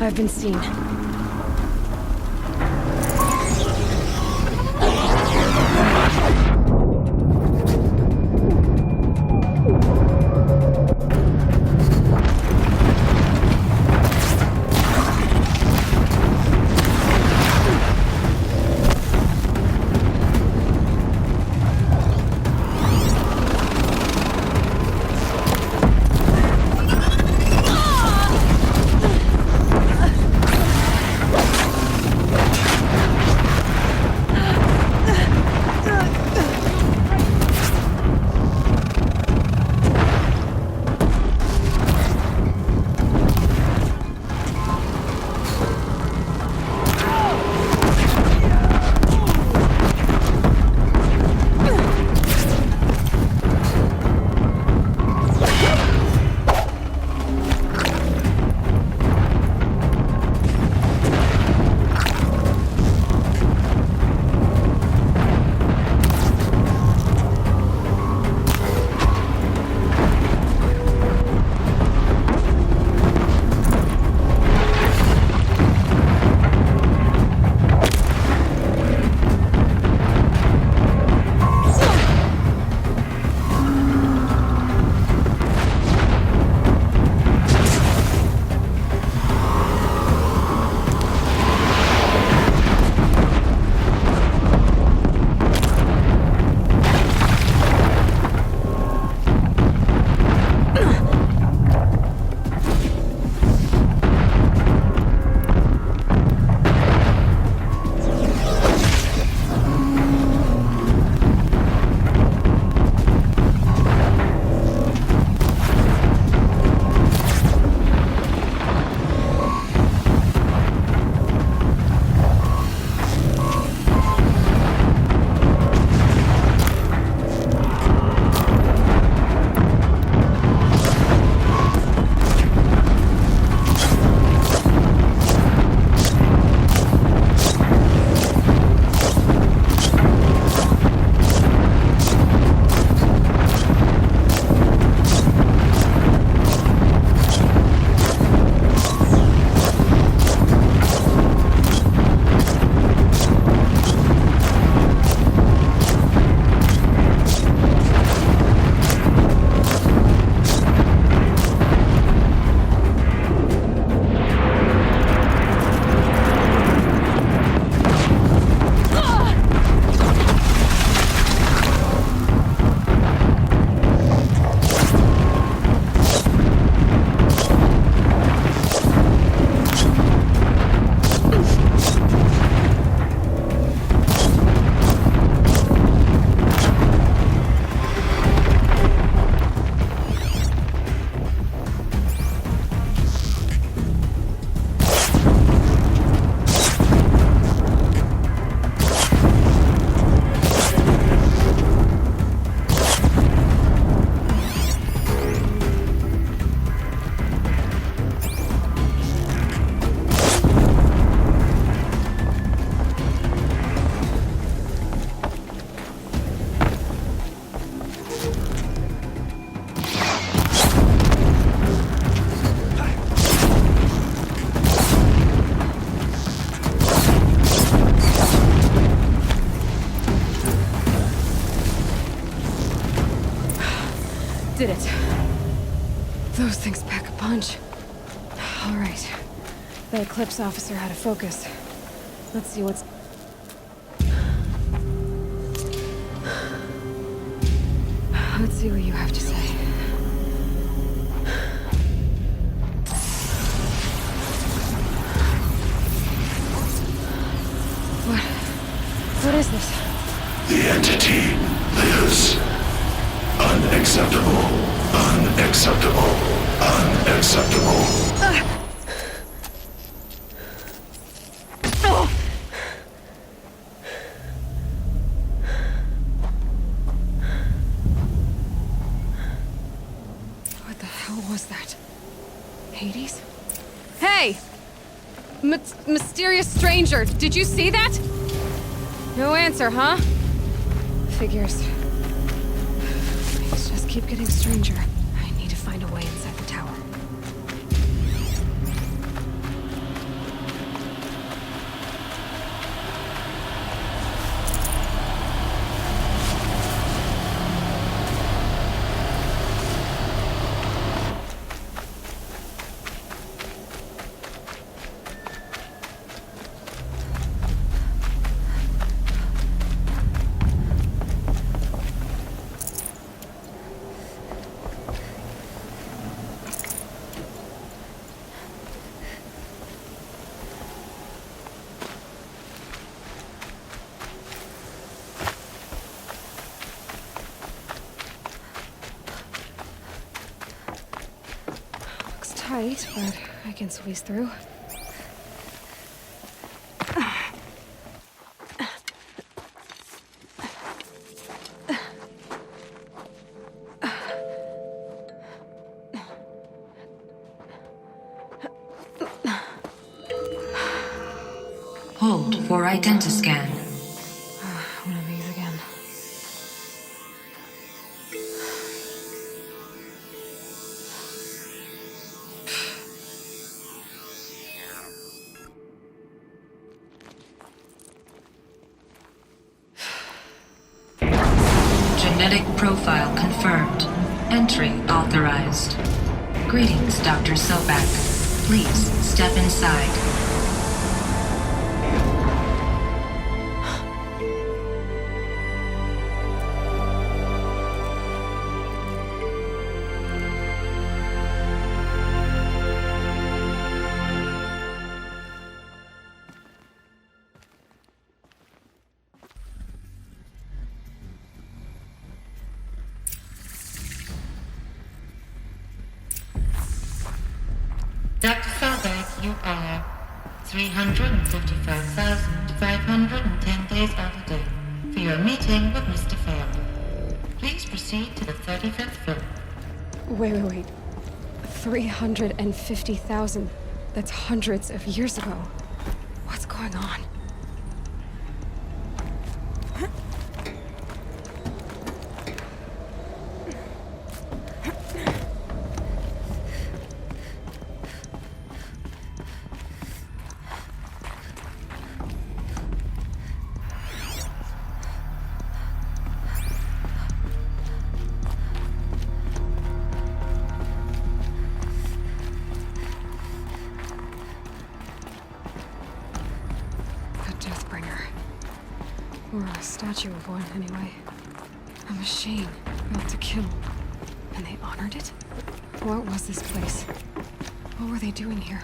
I've been seen. Did it. Those things pack a punch. All right. The Eclipse officer had a focus. Let's see what's... Let's see what you have to say. What is this? The entity lives. Unacceptable. Unacceptable. Unacceptable. What the hell was that? Hades? Hey! Mysterious stranger, did you see that? No answer, huh? Figures. Things just keep getting stranger. I need to find a way inside the tower. tight, but I can squeeze through. Hold for identiscan. One of these again. Genetic profile confirmed. Entry authorized. Greetings, Dr. Sobak. Please step inside. Dr. Sobek, you are 355,510 days out of date for your meeting with Mr. Fair. Please proceed to the 35th floor. Wait. 350,000. That's hundreds of years ago. What's going on? Deathbringer. Or a statue of one, anyway. A machine built to kill. And they honored it? What was this place? What were they doing here?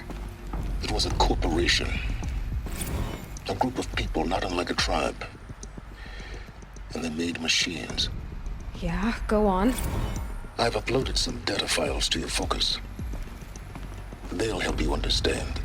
It was a corporation. A group of people not unlike a tribe. And they made machines. Yeah, go on. I've uploaded some data files to your focus. They'll help you understand.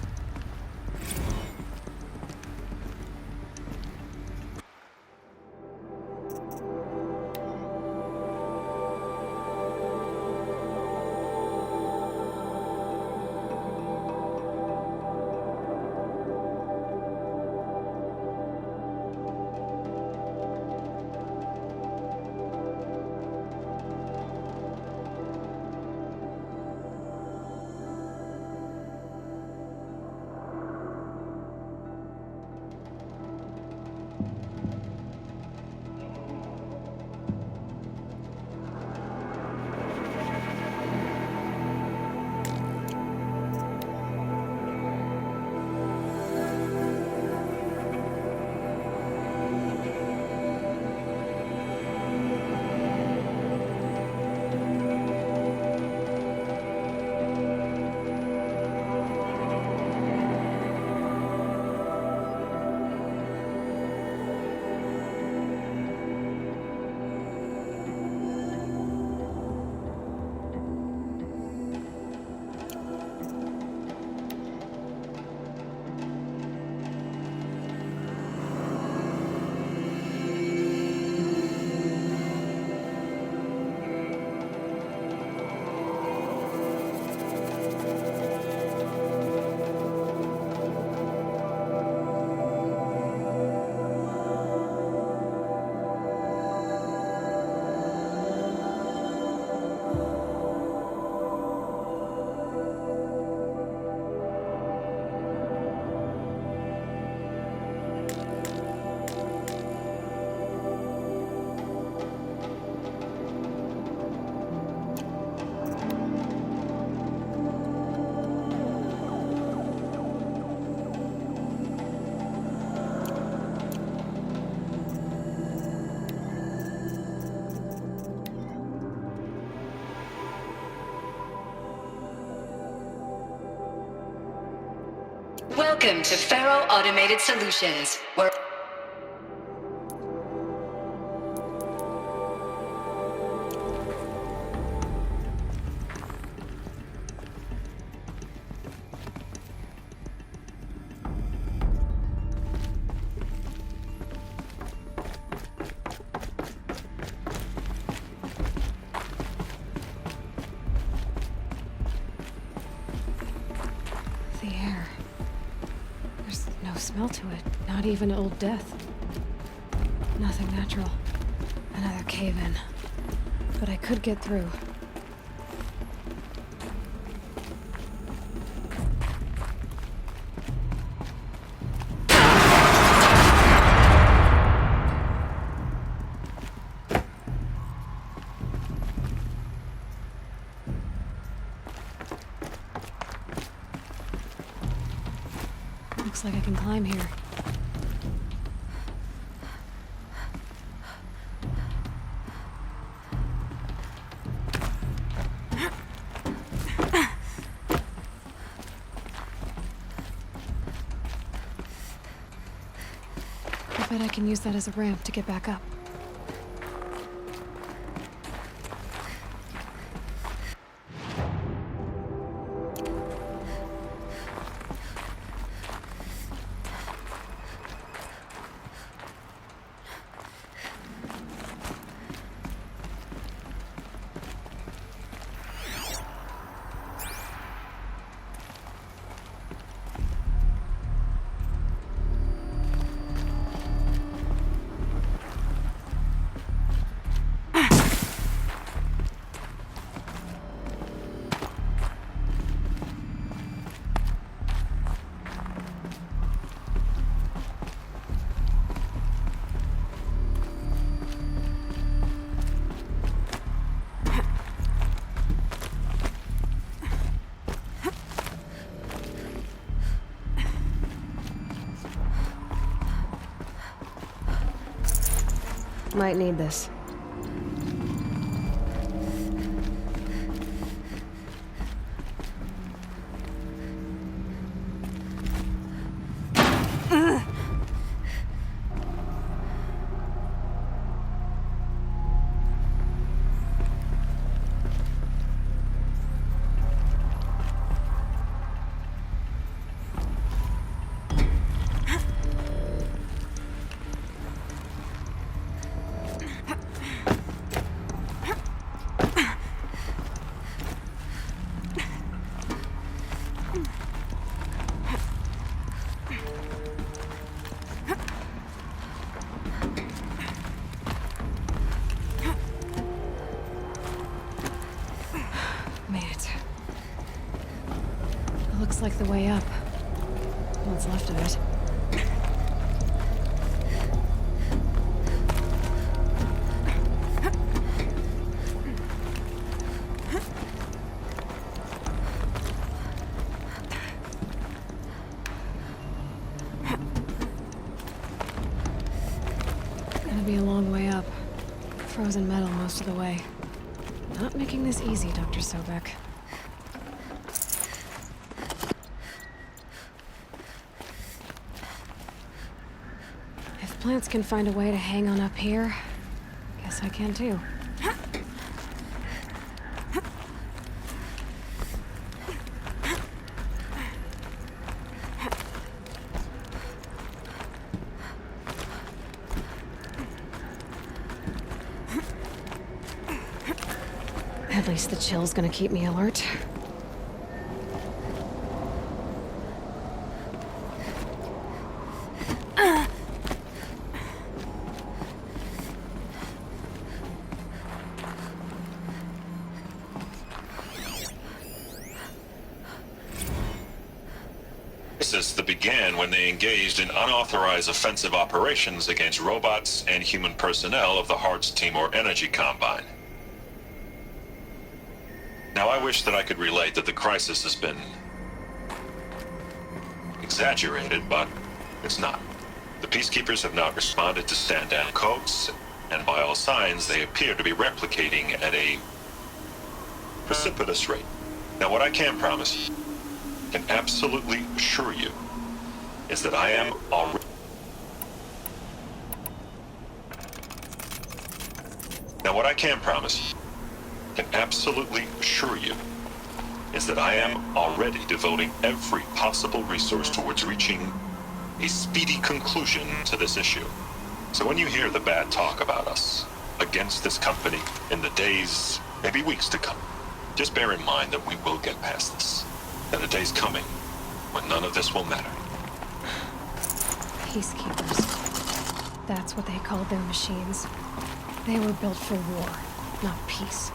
Welcome to Faro Automated Solutions, where smell to it. Not even Old Death. Nothing natural. Another cave-in. But I could get through. Looks like I can climb here. I bet I can use that as a ramp to get back up. Might need this. Looks like the way up. What's left of it. Gonna be a long way up. Frozen metal most of the way. Not making this easy, Dr. Sobek. If plants can find a way to hang on up here, guess I can too. At least the chill's gonna keep me alert. That began when they engaged in unauthorized offensive operations against robots and human personnel of the Hearts Timor Energy Combine. Now, I wish that I could relate that the crisis has been exaggerated, but it's not. The Peacekeepers have not responded to stand-down codes, and by all signs, they appear to be replicating at a precipitous rate. Now, what I can promise you, can absolutely assure you, is that I am already... Now, what I can promise you, can absolutely assure you, is that I am already devoting every possible resource towards reaching a speedy conclusion to this issue. So when you hear the bad talk about us against this company in the days, maybe weeks to come, just bear in mind that we will get past this. That a day's coming when none of this will matter. peacekeepers. That's what they called their machines. They were built for war, not peace.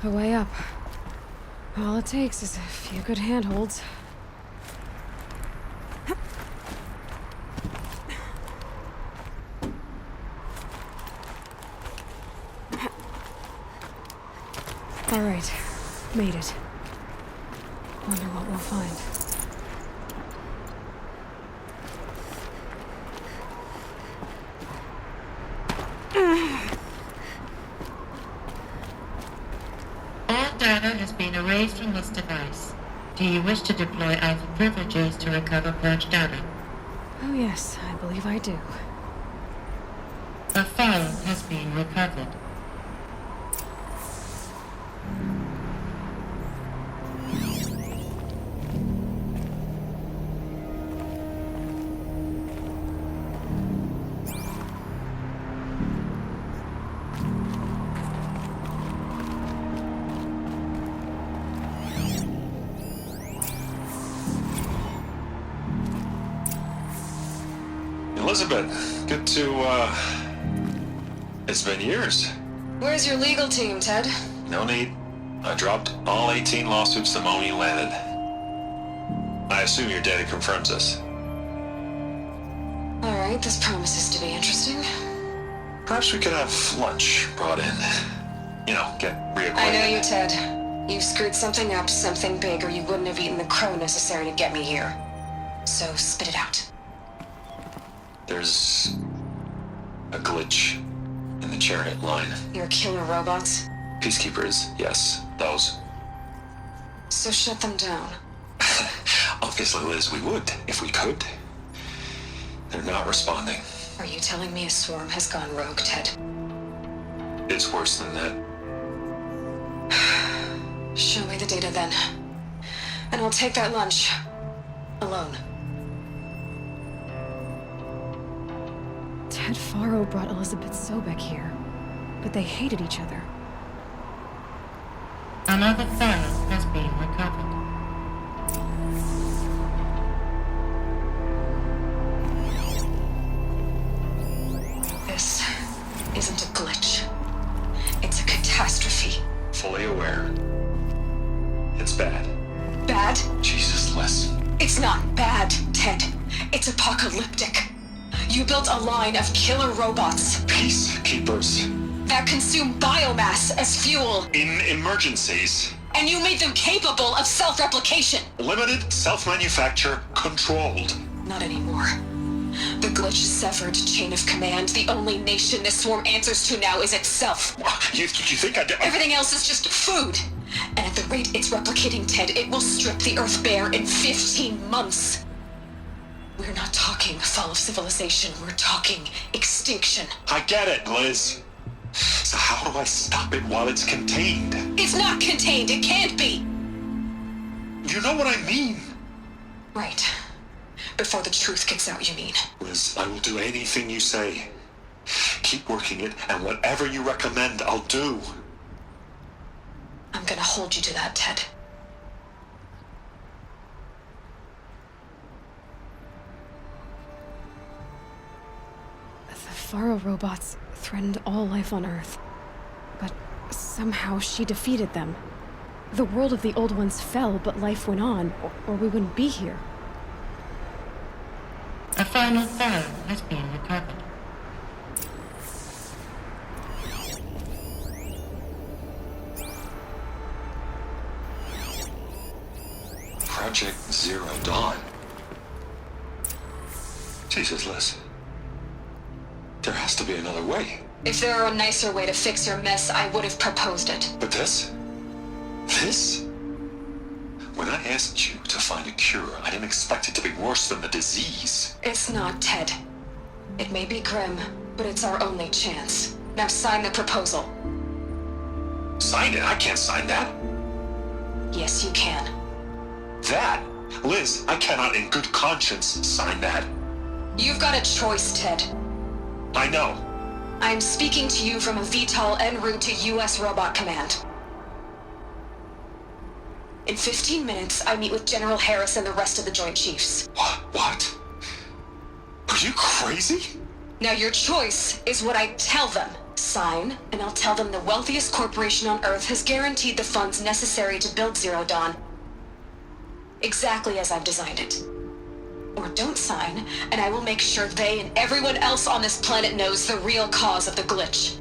A way up. All it takes is a few good handholds. All right. Made it. Wonder what we'll find. All data has been erased from this device. Do you wish to deploy Alpha privileges to recover purged data? Oh yes, I believe I do. A file has been recovered. Elizabeth, good to, It's been years. Where's your legal team, Ted? No need. I dropped all 18 lawsuits the moment you landed. I assume your data confirms this. All right, this promises to be interesting. Perhaps we could have lunch brought in. You know, get reacquainted. I know you, Ted. You screwed something up, something big, or you wouldn't have eaten the crow necessary to get me here. So spit it out. There's a glitch in the chariot line. Your killer robots? Peacekeepers, yes, those. So shut them down. Obviously, Liz, we would, if we could. They're not responding. Are you telling me a swarm has gone rogue, Ted? It's worse than that. Show me the data then. And I'll take that lunch. Alone. Ted Faro brought Elizabeth Sobek here, but they hated each other. Another file has been recovered. This isn't a glitch. It's a catastrophe. Fully aware. It's bad. Bad? Jesus, Liz. It's not bad, Ted. It's apocalyptic. You built a line of killer robots Peacekeepers. that consume biomass as fuel, In emergencies. and you made them capable of self-replication. Limited, self-manufacture, controlled. Not anymore. The glitch severed chain of command. The only nation this swarm answers to now is itself. You think I did? Everything else is just food. And at the rate it's replicating, Ted, it will strip the Earth bare in 15 months. We're not talking fall of civilization. We're talking extinction. I get it, Liz. So how do I stop it while it's contained? It's not contained. It can't be. You know what I mean. Right. Before the truth gets out, you mean? Liz, I will do anything you say. Keep working it, and whatever you recommend, I'll do. I'm gonna hold you to that, Ted. The Faro robots threatened all life on Earth. But somehow she defeated them. The world of the old ones fell, but life went on, or we wouldn't be here. A final file has been recovered. Project Zero Dawn. Jesus, Liz. There has to be another way. If there were a nicer way to fix your mess, I would have proposed it. But this? This? When I asked you to find a cure, I didn't expect it to be worse than the disease. It's not, Ted. It may be grim, but it's our only chance. Now sign the proposal. Sign it? I can't sign that. Yes, you can. That? Liz, I cannot in good conscience sign that. You've got a choice, Ted. I know. I'm speaking to you from a VTOL en route to U.S. Robot Command. In 15 minutes, I meet with General Harris and the rest of the Joint Chiefs. What? Are you crazy? Now your choice is what I tell them. Sign, and I'll tell them the wealthiest corporation on Earth has guaranteed the funds necessary to build Zero Dawn. Exactly as I've designed it. Or don't sign, and I will make sure they and everyone else on this planet knows the real cause of the glitch.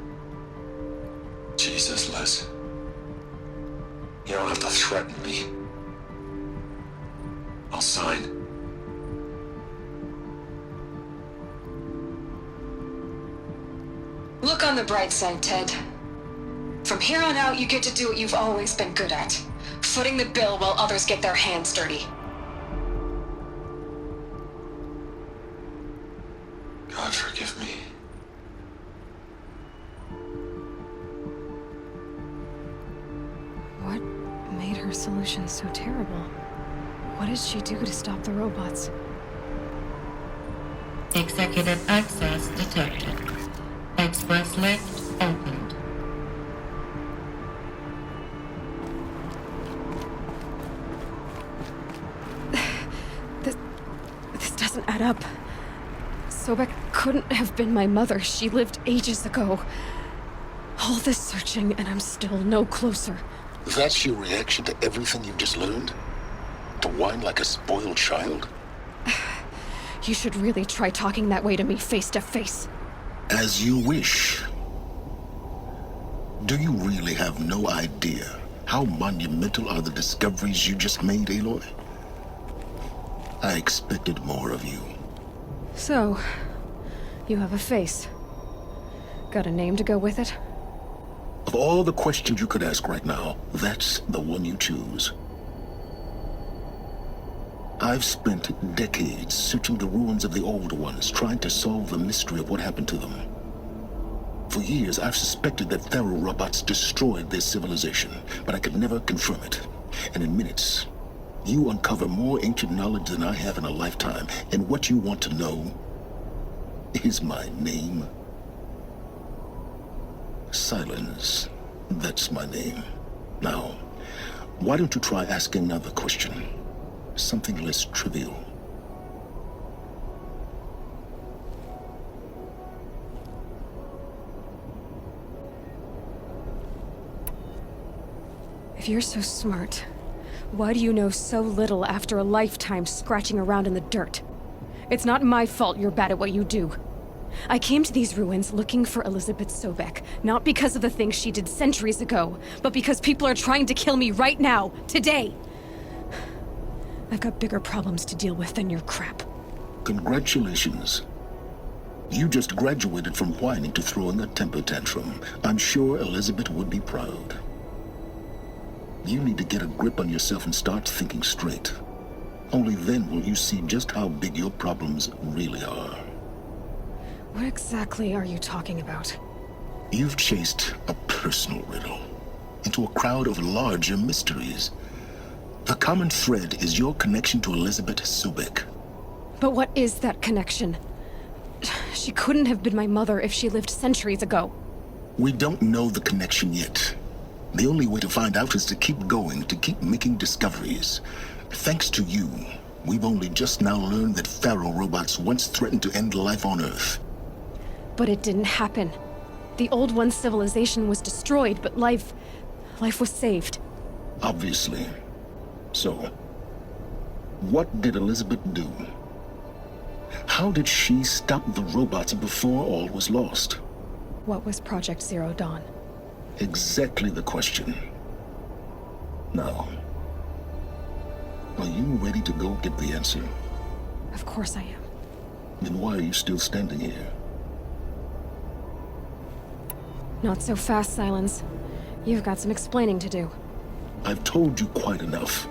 Jesus, Liz. You don't have to threaten me. I'll sign. Look on the bright side, Ted. From here on out, you get to do what you've always been good at. Footing the bill while others get their hands dirty. God forgive me. What made her solution so terrible? What did she do to stop the robots? Executive access detected. Express lift opened. This doesn't add up. Sobek couldn't have been my mother. She lived ages ago. All this searching, and I'm still no closer. That's your reaction to everything you've just learned? To whine like a spoiled child? You should really try talking that way to me face to face. As you wish. Do you really have no idea how monumental are the discoveries you just made, Aloy? I expected more of you. So, you have a face. Got a name to go with it? Of all the questions you could ask right now, that's the one you choose. I've spent decades searching the ruins of the old ones, trying to solve the mystery of what happened to them. For years, I've suspected that Faro robots destroyed their civilization, but I could never confirm it. And in minutes, you uncover more ancient knowledge than I have in a lifetime, and what you want to know is my name. Silence. That's my name. Now, why don't you try asking another question? Something less trivial. If you're so smart, why do you know so little after a lifetime scratching around in the dirt? It's not my fault you're bad at what you do. I came to these ruins looking for Elizabeth Sobek, not because of the things she did centuries ago, but because people are trying to kill me right now, today. I've got bigger problems to deal with than your crap. Congratulations. You just graduated from whining to throwing a temper tantrum. I'm sure Elizabeth would be proud. You need to get a grip on yourself and start thinking straight. Only then will you see just how big your problems really are. What exactly are you talking about? You've chased a personal riddle into a crowd of larger mysteries. The common thread is your connection to Elizabeth Sobek. But what is that connection? She couldn't have been my mother if she lived centuries ago. We don't know the connection yet. The only way to find out is to keep going, to keep making discoveries. Thanks to you, we've only just now learned that Faro robots once threatened to end life on Earth. But it didn't happen. The old one's civilization was destroyed, but life was saved. Obviously. So, what did Elizabeth do? How did she stop the robots before all was lost? What was Project Zero Dawn? Exactly the question. Now, are you ready to go get the answer? Of course I am. Then why are you still standing here? Not so fast, Silence. You've got some explaining to do. I've told you quite enough.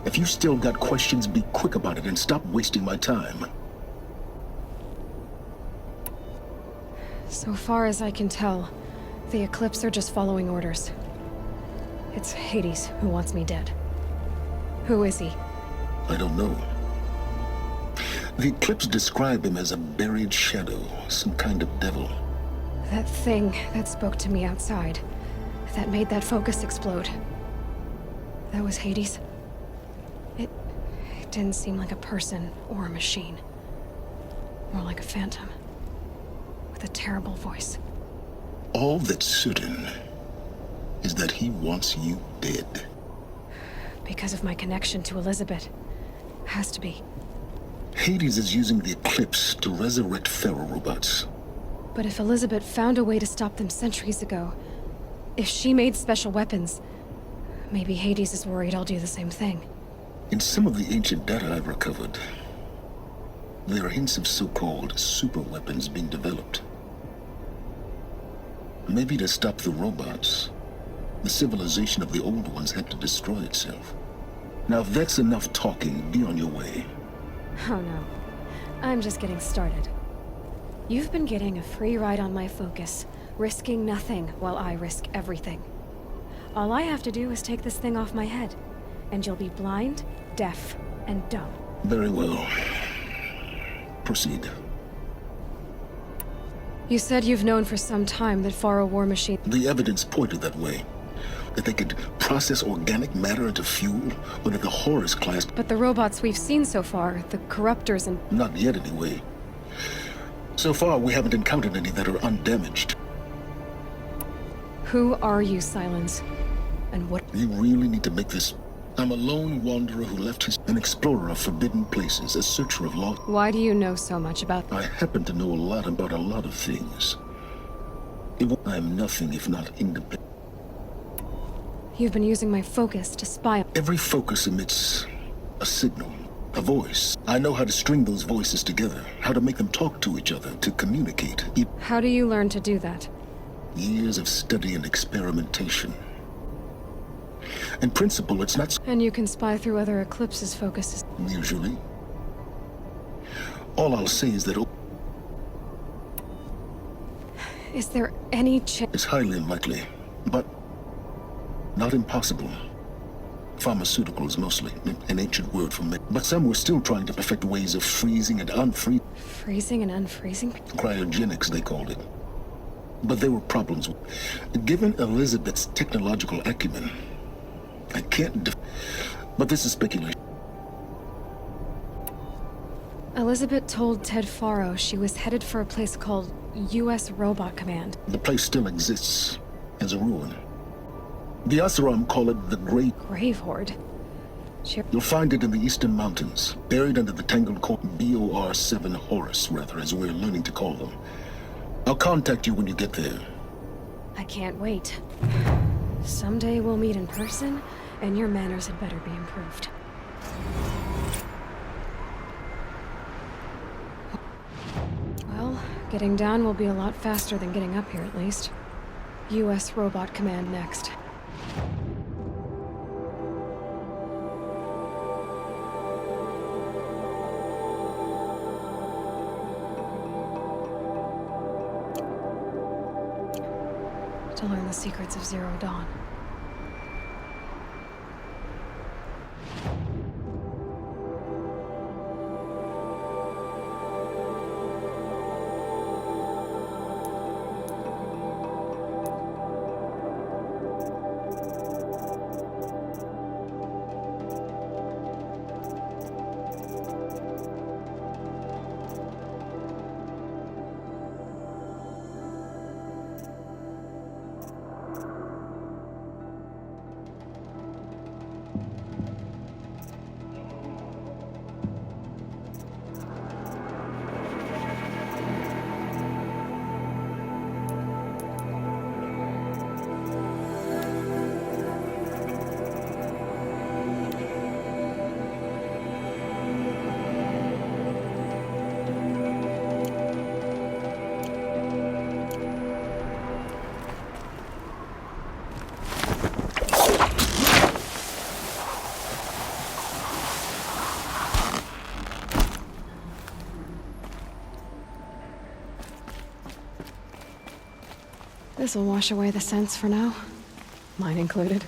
If you still got questions, be quick about it and stop wasting my time. So far as I can tell, the Eclipse are just following orders. It's Hades who wants me dead. Who is he? I don't know. The Eclipse describe him as a buried shadow, some kind of devil. That thing that spoke to me outside, that made that focus explode. That was Hades? It didn't seem like a person or a machine. More like a phantom. With a terrible voice. All that's certain is that he wants you dead. Because of my connection to Elizabeth. Has to be. Hades is using the Eclipse to resurrect Faro robots. But if Elizabeth found a way to stop them centuries ago, if she made special weapons, Maybe Hades is worried I'll do the same thing. In some of the ancient data I've recovered, there are hints of so-called superweapons being developed. Maybe to stop the robots, the civilization of the old ones had to destroy itself. Now, if that's enough talking, be on your way. Oh no. I'm just getting started. You've been getting a free ride on my focus, risking nothing while I risk everything. All I have to do is take this thing off my head, and you'll be blind, deaf, and dumb. Very well. Proceed. You said you've known for some time that Faro War Machine... The evidence pointed that way. That they could process organic matter into fuel, or that the Horus class... But the robots we've seen so far, the Corruptors and... Not yet, anyway. So far, we haven't encountered any that are undamaged. Who are you, Silence? And what... You really need to make this... I'm a lone wanderer who left an explorer of forbidden places, a searcher of lost... Why do you know so much about... I happen to know a lot about a lot of things. I am nothing if not independent. You've been using my focus to spy... Every focus emits a signal, a voice. I know how to string those voices together, how to make them talk to each other, to communicate. How do you learn to do that? Years of study and experimentation. In principle, it's not... And you can spy through other Eclipse's focuses. Usually. All I'll say is that Is there any chance... it's highly unlikely, but not impossible. Pharmaceuticals, mostly, an ancient word for me. But some were still trying to perfect ways of freezing and unfreezing. Freezing and unfreezing? Cryogenics, they called it. But there were problems. Given Elizabeth's technological acumen, I can't but this is speculation. Elizabeth told Ted Faro she was headed for a place called U.S. Robot Command. The place still exists as a ruin. The Oseram call it the Great. Grave Horde? You'll find it in the Eastern Mountains, buried under the tangled core. BOR-7 Horus, rather, as we're learning to call them. I'll contact you when you get there. I can't wait. Someday we'll meet in person, and your manners had better be improved. Well, getting down will be a lot faster than getting up here, at least. U.S. Robot Command next. To learn the secrets of Zero Dawn. This'll wash away the scents for now. Mine included.